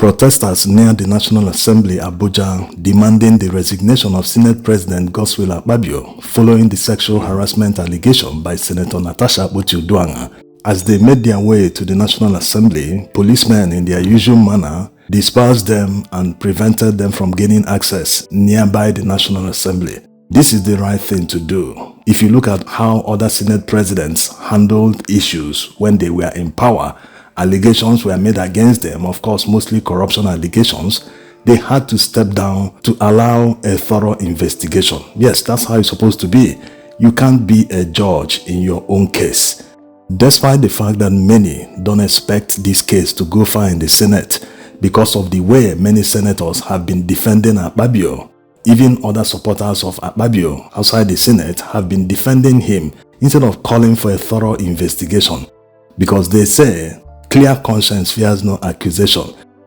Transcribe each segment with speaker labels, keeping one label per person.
Speaker 1: Protesters near the National Assembly, Abuja, demanding the resignation of Senate President Godswill Akpabio following the sexual harassment allegation by Senator Natasha. As they made their way to the National Assembly, policemen in their usual manner dispersed them and prevented them from gaining access nearby the National Assembly. This is the right thing to do. If you look at how other Senate presidents handled issues when they were in power, allegations were made against them, of course mostly corruption allegations. They had to step down to allow a thorough investigation. Yes, that's how it's supposed to be. You can't be a judge in your own case. Despite the fact that many don't expect this case to go far in the Senate because of the way many senators have been defending Akpabio, even other supporters of Akpabio outside the Senate have been defending him instead of calling for a thorough investigation, because they say clear conscience fears no accusation.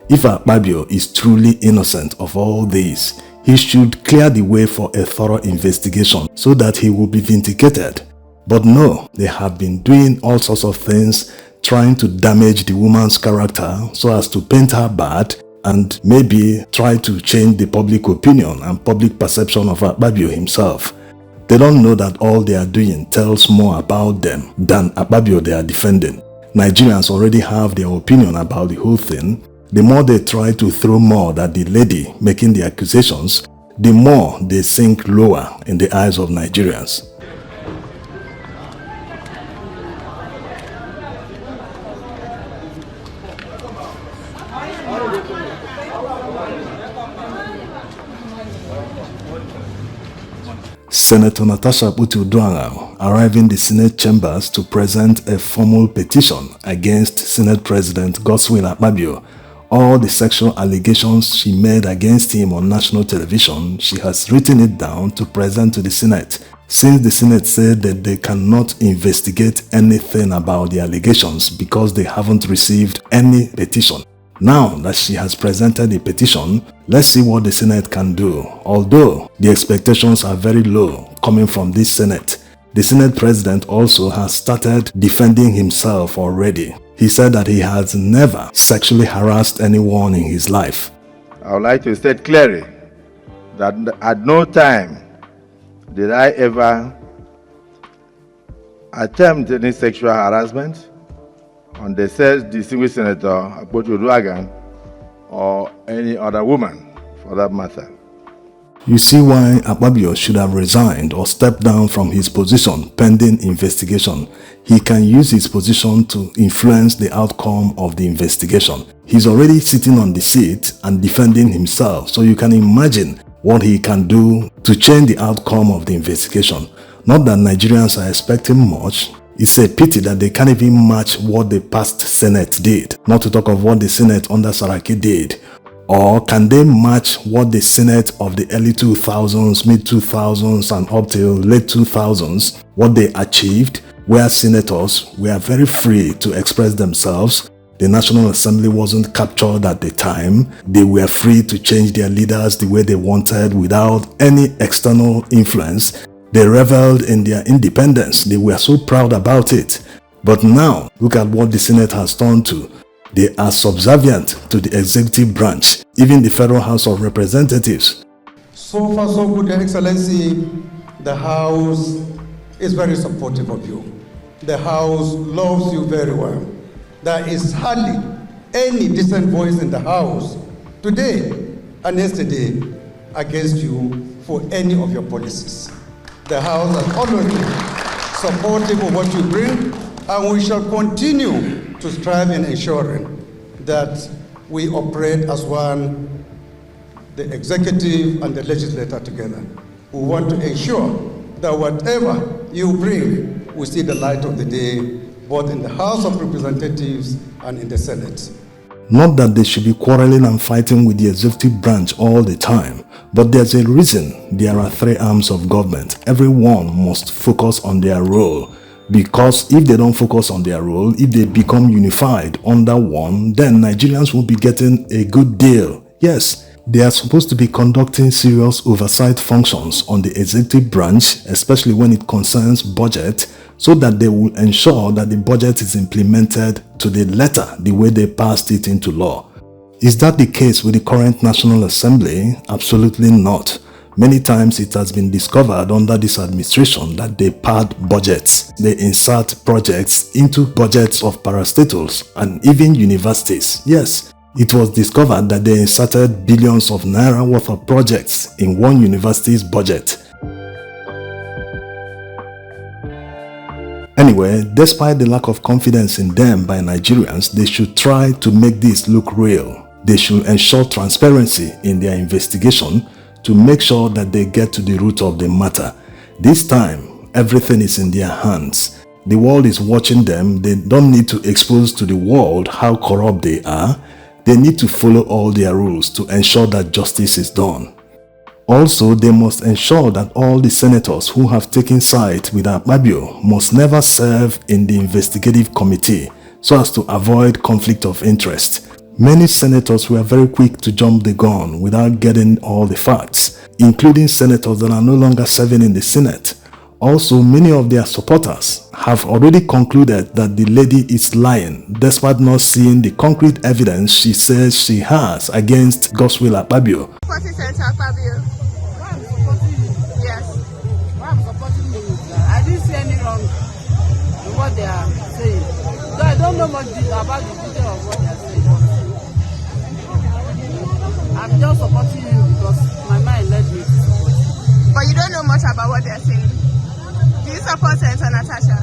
Speaker 1: If Akpabio is truly innocent of all this, he should clear the way for a thorough investigation so that he will be vindicated. But no, they have been doing all sorts of things, trying to damage the woman's character so as to paint her bad and maybe try to change the public opinion and public perception of Akpabio himself. They don't know that all they are doing tells more about them than Akpabio they are defending. Nigerians already have their opinion about the whole thing. The more they try to throw mud at the lady making the accusations, the more they sink lower in the eyes of Nigerians. Senator Natasha arrived in the Senate chambers to present a formal petition against Senate President Godswill Akpabio. All the sexual allegations she made against him on national television, she has written it down to present to the Senate. Since the Senate said that they cannot investigate anything about the allegations because they haven't received any petition. Now that she has presented a petition, let's see what the Senate can do. Although the expectations are very low coming from this Senate, the Senate President also has started defending himself already. He said that he has never sexually harassed anyone in his life.
Speaker 2: I would like to state clearly that at no time did I ever attempt any sexual harassment on the said distinguished Senator Akpabio or any other woman for that matter.
Speaker 1: You see why Akpabio should have resigned or stepped down from his position pending investigation. He can use his position to influence the outcome of the investigation. He's already sitting on the seat and defending himself, so you can imagine what he can do to change the outcome of the investigation. Not that Nigerians are expecting much. It's a pity that they can't even match what the past Senate did, not to talk of what the Senate under Saraki did. Or can they match what the Senate of the early 2000s, mid-2000s and up till late 2000s, what they achieved, where senators were very free to express themselves. The National Assembly wasn't captured at the time. They were free to change their leaders the way they wanted without any external influence. They reveled in their independence. They were so proud about it. But now, look at what the Senate has turned to. They are subservient to the executive branch, even the Federal House of Representatives.
Speaker 3: So far, so good, Your Excellency. The House is very supportive of you. The House loves you very well. There is hardly any decent voice in the House today and yesterday against you for any of your policies. The House has always been supportive of what you bring, and we shall continue to strive in ensuring that we operate as one, the executive and the legislature together. We want to ensure that whatever you bring will see the light of the day, both in the House of Representatives and in the Senate.
Speaker 1: Not that they should be quarreling and fighting with the executive branch all the time, but there's a reason there are three arms of government. Everyone must focus on their role, because if they don't focus on their role, if they become unified under one, then Nigerians will be getting a good deal. Yes, they are supposed to be conducting serious oversight functions on the executive branch, especially when it concerns budget, so that they will ensure that the budget is implemented to the letter the way they passed it into law. Is that the case with the current National Assembly? Absolutely not. Many times it has been discovered under this administration that they pad budgets. They insert projects into budgets of parastatals and even universities. Yes, it was discovered that they inserted billions of naira worth of projects in one university's budget. Anyway, despite the lack of confidence in them by Nigerians, they should try to make this look real. They should ensure transparency in their investigation to make sure that they get to the root of the matter. This time, everything is in their hands. The world is watching them. They don't need to expose to the world how corrupt they are. They need to follow all their rules to ensure that justice is done. Also, they must ensure that all the senators who have taken side with Akpabio must never serve in the investigative committee so as to avoid conflict of interest. Many senators were very quick to jump the gun without getting all the facts, including senators that are no longer serving in the Senate. Also, many of their supporters have already concluded that the lady is lying despite not seeing the concrete evidence she says she has against Godswill Akpabio.
Speaker 4: Akpabio. Why I'm supporting you? Yes. Why I'm supporting you? I didn't see any wrong in what they are saying. So I don't know much about the detail of what they are saying. I'm just supporting you because my mind led me to support you.
Speaker 5: But you don't know much about what they're saying. Do you support Senator Natasha?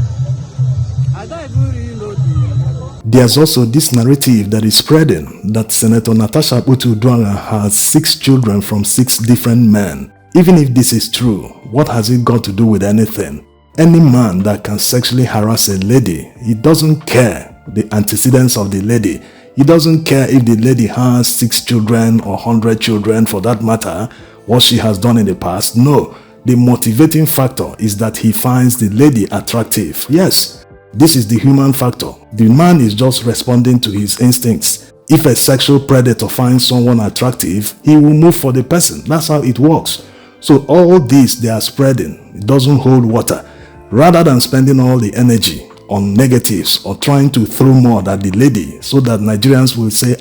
Speaker 4: I don't even really know the...
Speaker 1: There's also this narrative that is spreading that Senator Natasha has 6 children from 6 different men. Even if this is true, what has it got to do with anything? Any man that can sexually harass a lady, he doesn't care the antecedents of the lady. He doesn't care if the lady has 6 children or 100 children for that matter, what she has done in the past. No, the motivating factor is that he finds the lady attractive. Yes, this is the human factor. The man is just responding to his instincts. If a sexual predator finds someone attractive, he will move for the person. That's how it works. So all this they are spreading, it doesn't hold water. Rather than spending all the energy on negatives or trying to throw mud at the lady so that Nigerians will say,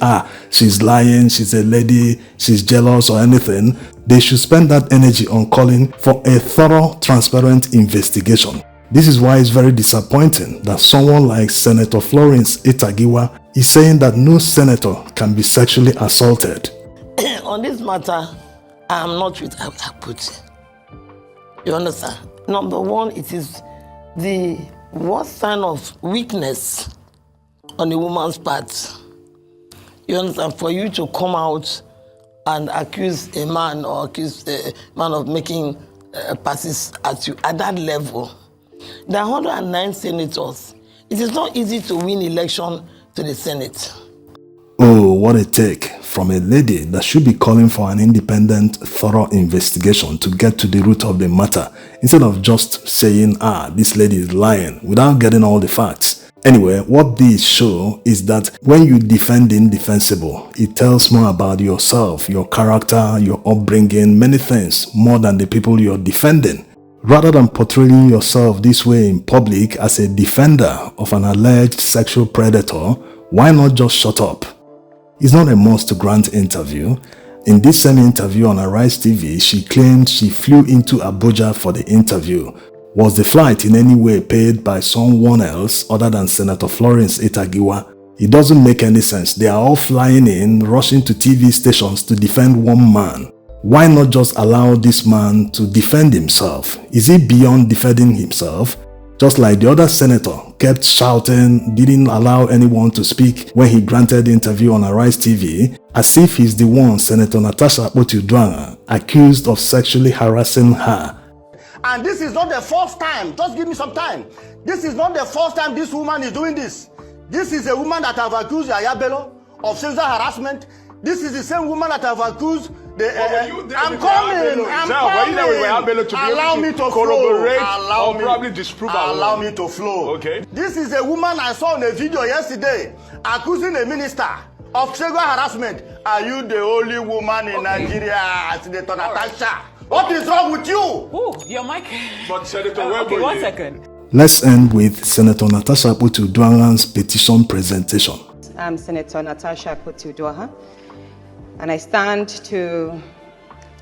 Speaker 1: she's lying, she's a lady, she's jealous or anything, they should spend that energy on calling for a thorough, transparent investigation. This is why it's very disappointing that someone like Senator Florence Itagiwa is saying that no senator can be sexually assaulted.
Speaker 6: On this matter, I am not with Akpabio. You understand? Number one, it is the worst sign of weakness on a woman's part. You understand? For you to come out and accuse a man or accuse a man of making passes at you at that level. There are 109 senators. It is not easy to win election to the Senate.
Speaker 1: Oh, what a take from a lady that should be calling for an independent, thorough investigation to get to the root of the matter, instead of just saying, this lady is lying, without getting all the facts. Anyway, what these show is that when you defend the indefensible, it tells more about yourself, your character, your upbringing, many things, more than the people you're defending. Rather than portraying yourself this way in public as a defender of an alleged sexual predator, why not just shut up? It's not a must to grant interview. In this same interview on Arise TV, she claimed she flew into Abuja for the interview. Was the flight in any way paid by someone else other than Senator Florence Itagiwa? It doesn't make any sense. They are all flying in, rushing to TV stations to defend one man. Why not just allow this man to defend himself? Is he beyond defending himself? Just like the other senator kept shouting, didn't allow anyone to speak when he granted the interview on Arise TV, as if he's the one, Senator Natasha accused of sexually harassing her.
Speaker 7: And this is not the first time. Just give me some time. This is not the first time this woman is doing this. This is a woman that have accused Yaya Bello of sexual harassment. This is the same woman that have accused the. I'm coming. Allow me to corroborate or probably disprove. Allow me to flow. Okay. This is a woman I saw in a video yesterday accusing a minister of sexual harassment. Are you the only woman in Nigeria, Senator Natasha? What is wrong with you?
Speaker 8: Oh, your mic.
Speaker 7: But Senator,
Speaker 8: okay, 1 second.
Speaker 1: Let's end with Senator Natasha Petition's petition presentation.
Speaker 8: I'm Senator Natasha Akpabio, and I stand to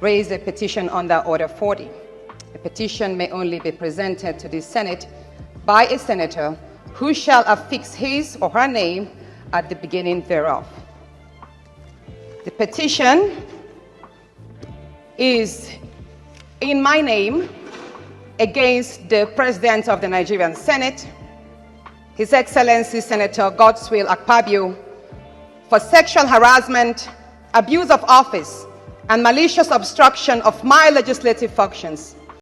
Speaker 8: raise a petition under Order 40. A petition may only be presented to the Senate by a senator who shall affix his or her name at the beginning thereof. The petition is in my name against the President of the Nigerian Senate, His Excellency Senator Godswill Akpabio, for sexual harassment, abuse of office, and malicious obstruction of my legislative functions